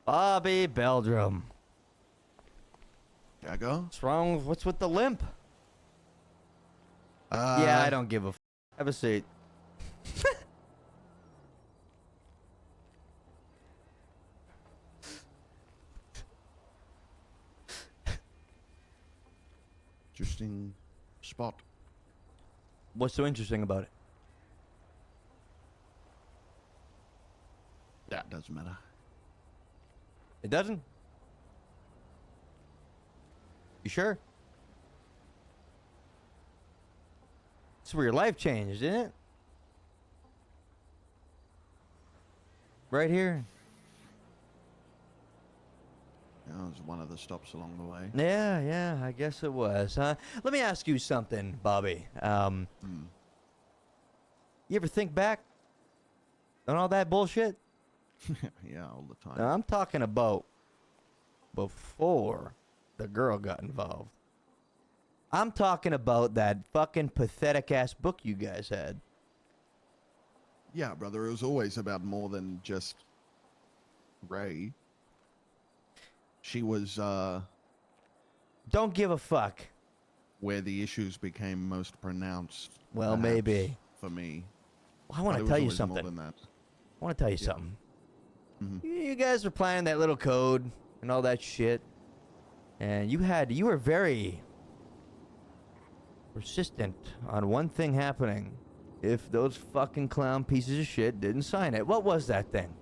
Bobby Beldrum. Jagger? What's wrong? What's with the limp? Yeah, I don't give a f. Have a seat. Interesting spot. What's so interesting about it? That doesn't matter. It doesn't? You sure? It's where your life changed, isn't it? Right here. That was one of the stops along the way. Yeah, I guess it was, huh? Let me ask you something, Bobby. You ever think back on all that bullshit? Yeah, all the time. Now, I'm talking about before the girl got involved. I'm talking about that fucking pathetic ass book you guys had. Yeah, brother, it was always about more than just Ray. She was, Don't give a fuck. where the issues became most pronounced. Well, perhaps, maybe. For me. Well, I want But it to was tell you always more something. than that. I want to tell you Yeah. something. Mhm. You guys were planning that little code and all that shit. And you were very persistent on one thing happening. If those fucking clown pieces of shit didn't sign it. What was that thing?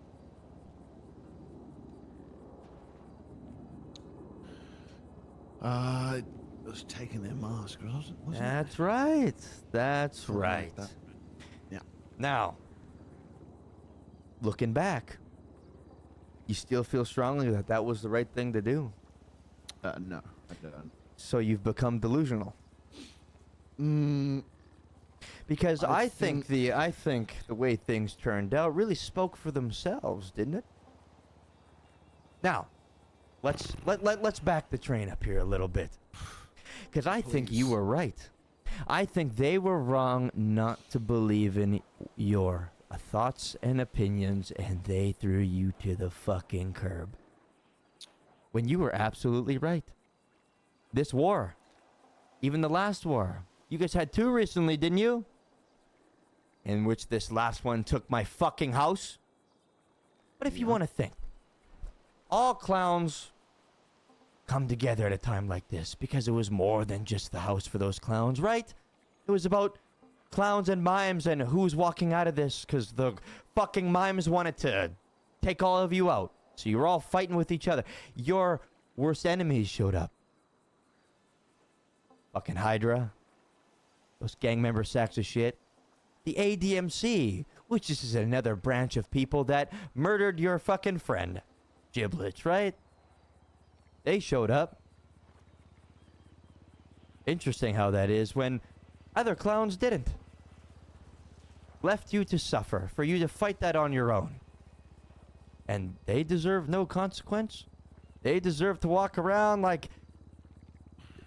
It was taking their mask, wasn't it? That's right. That's Something like right. that. Yeah. Now, looking back, you still feel strongly that that was the right thing to do. No, I don't. So you've become delusional. Because I think the way things turned out really spoke for themselves, didn't it? Now, let's back the train up here a little bit. Because I think you Please. were right. I think they were wrong not to believe in your thoughts and opinions, and they threw you to the fucking curb. When you were absolutely right. This war, even the last war, you guys had two recently, didn't you? In which this last one took my fucking house. But if you want to think, all clowns come together at a time like this because it was more than just the house for those clowns, right? It was about clowns and mimes and who's walking out of this because the fucking mimes wanted to take all of you out. So you were all fighting with each other. Your worst enemies showed up. Fucking Hydra. Those gang member sacks of shit. The ADMC, which is another branch of people that murdered your fucking friend. Giblets, right? They showed up. Interesting how that is when other clowns didn't. Left you to suffer, for you to fight that on your own. And they deserve no consequence. They deserve to walk around like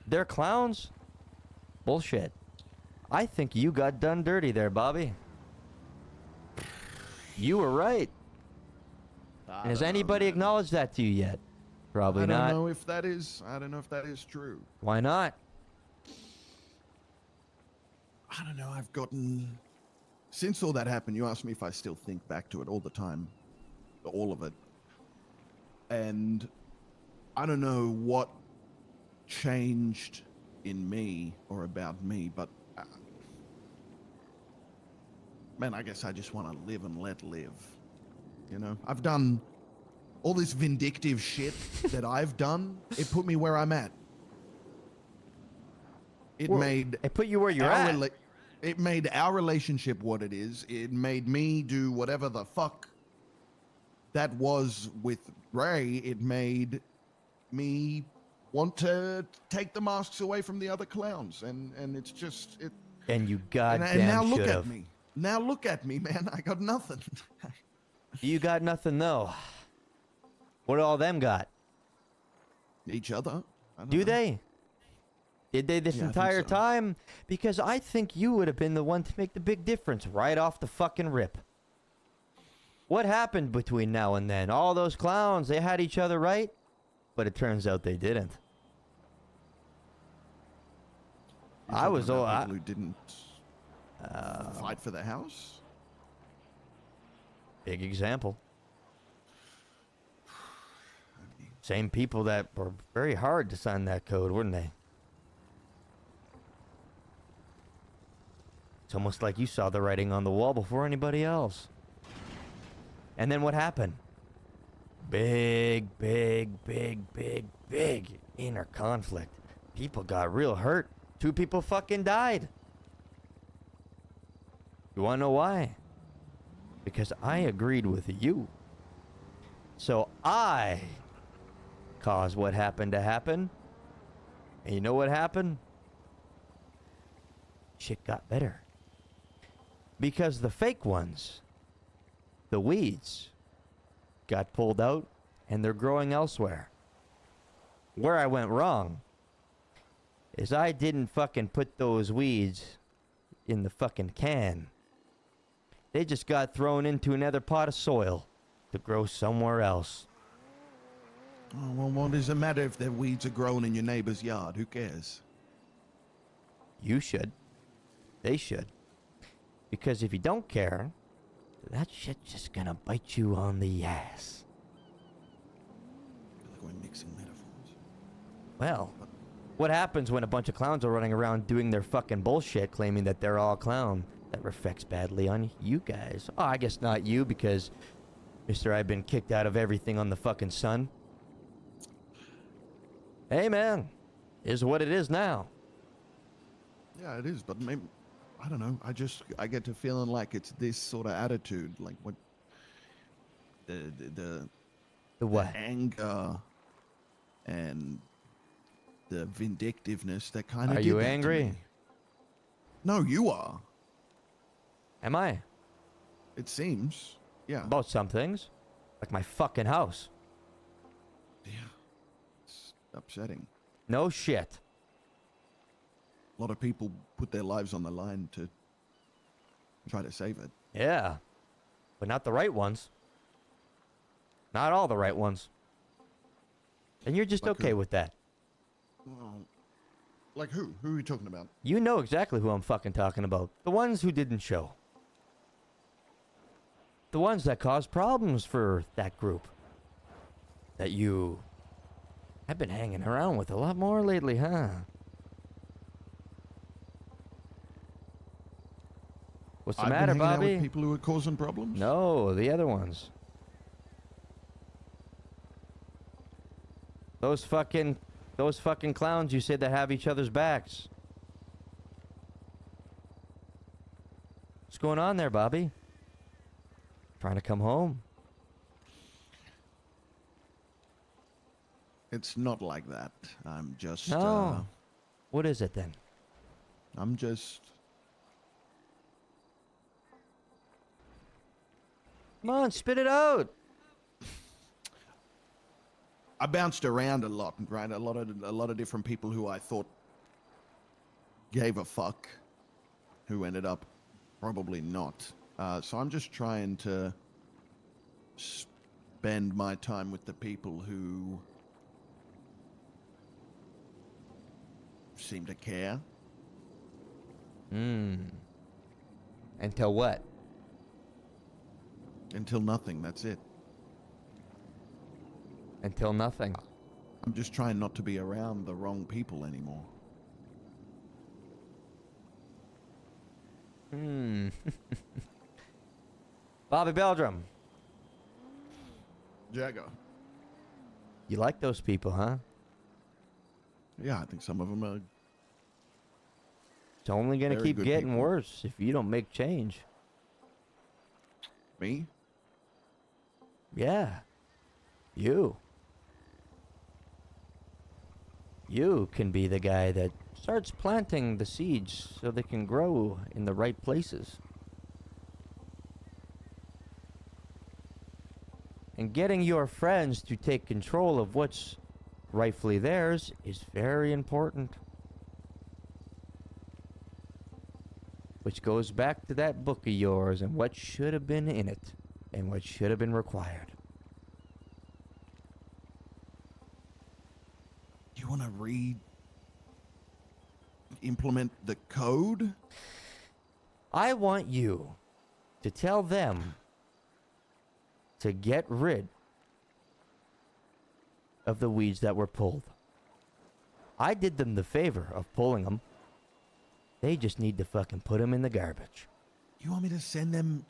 they're clowns. Bullshit. I think you got done dirty there, Bobby. You were right. Has anybody acknowledged that to you yet? Probably not. I don't know if that is true. Why not? I don't know. I've gotten, since all that happened, you asked me if I still think back to it all the time. All of it. And I don't know what changed in me or about me, but man, I guess I just want to live and let live. You know, I've done all this vindictive shit that I've done. It put me where I'm at. It put you where you're at. It made our relationship what it is. It made me do whatever the fuck that was with Ray. It made me want to take the masks away from the other clowns, and it's just it. And you goddamn and now look should've. at me. Now look at me, man. I got nothing. You got nothing, though. What do all them got? Each other. I don't Do know. they? Did they this Yeah, I think entire so. time? Because I think you would have been the one to make the big difference right off the fucking rip. What happened between now and then? All those clowns, they had each other right, but it turns out they didn't. You're I was talking all about I, people who didn't fight for the house. big example. Same people that were very hard to sign that code, weren't they? It's almost like you saw the writing on the wall before anybody else. And then what happened? Big inner conflict. People got real hurt. 2 people fucking died. You wanna know why? Because I agreed with you. So I caused what happened to happen. And you know what happened? Shit got better. Because the fake ones, the weeds, got pulled out and they're growing elsewhere. Where I went wrong is I didn't fucking put those weeds in the fucking can. They just got thrown into another pot of soil to grow somewhere else. Oh, well, what does it matter if the weeds are growing in your neighbor's yard? Who cares? You should. They should. Because if you don't care, that shit's just gonna bite you on the ass. I feel like we're mixing metaphors. Well, what happens when a bunch of clowns are running around doing their fucking bullshit, claiming that they're all clown? That reflects badly on you guys. Oh, I guess not you, because, Mister, I've been kicked out of everything on the fucking sun. Hey, man. Is what it is now. Yeah, it is, but maybe, I don't know. I get to feeling like it's this sort of attitude, like what the what? anger and the vindictiveness that kind of. Are you angry? No, you are. Am I? It seems. Yeah. About some things. Like my fucking house. Yeah. It's upsetting. No shit. A lot of people put their lives on the line to try to save it. Yeah. But not the right ones. Not all the right ones. And you're just Like okay who? with that. Well, like who? Who are you talking about? You know exactly who I'm fucking talking about. The ones who didn't show. The ones that caused problems for that group. That you have been hanging around with a lot more lately, huh? What's the I've been matter, hanging out Bobby? with people who are causing problems? No, the other ones. Those fucking clowns you said that have each other's backs. What's going on there, Bobby? Trying to come home? It's not like that. I'm just. No. What is it then? I'm just. Come on, spit it out. I bounced around a lot, right? A lot of different people who I thought gave a fuck, who ended up probably not. So I'm just trying to spend my time with the people who seem to care. Until what? Until nothing. That's it. Until nothing. I'm just trying not to be around the wrong people anymore. Bobby Beldrum. Jagger. You like those people, huh? Yeah, I think some of them are. It's only gonna Very keep good getting people. worse if you don't make change. Me? Yeah. You. You can be the guy that starts planting the seeds so they can grow in the right places. And getting your friends to take control of what's rightfully theirs is very important. Which goes back to that book of yours and what should have been in it. and what should have been required. You want to implement the code? I want you to tell them to get rid of the weeds that were pulled. I did them the favor of pulling them. They just need to fucking put them in the garbage. You want me to send them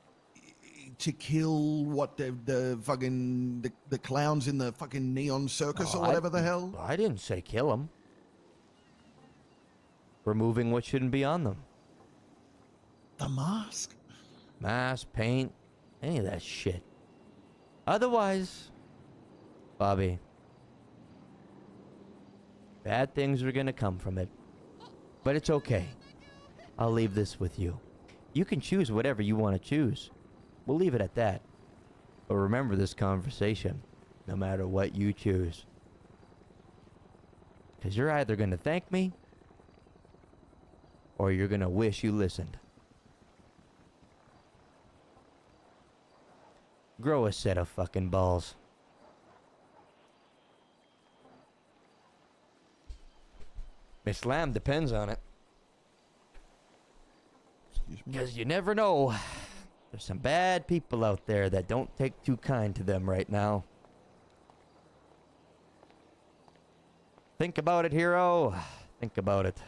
to kill what the fucking the clowns in the fucking neon circus or whatever the hell? I didn't say kill them. Removing what shouldn't be on them. The mask? Mask, paint, any of that shit. Otherwise, Bobby, bad things are gonna come from it. But it's okay. I'll leave this with you. You can choose whatever you want to choose. We'll leave it at that. But remember this conversation, no matter what you choose. Because you're either gonna thank me, or you're gonna wish you listened. Grow a set of fucking balls. Miss Lamb depends on it. Excuse me? Because you never know. There's some bad people out there that don't take too kind to them right now. Think about it, hero. Think about it.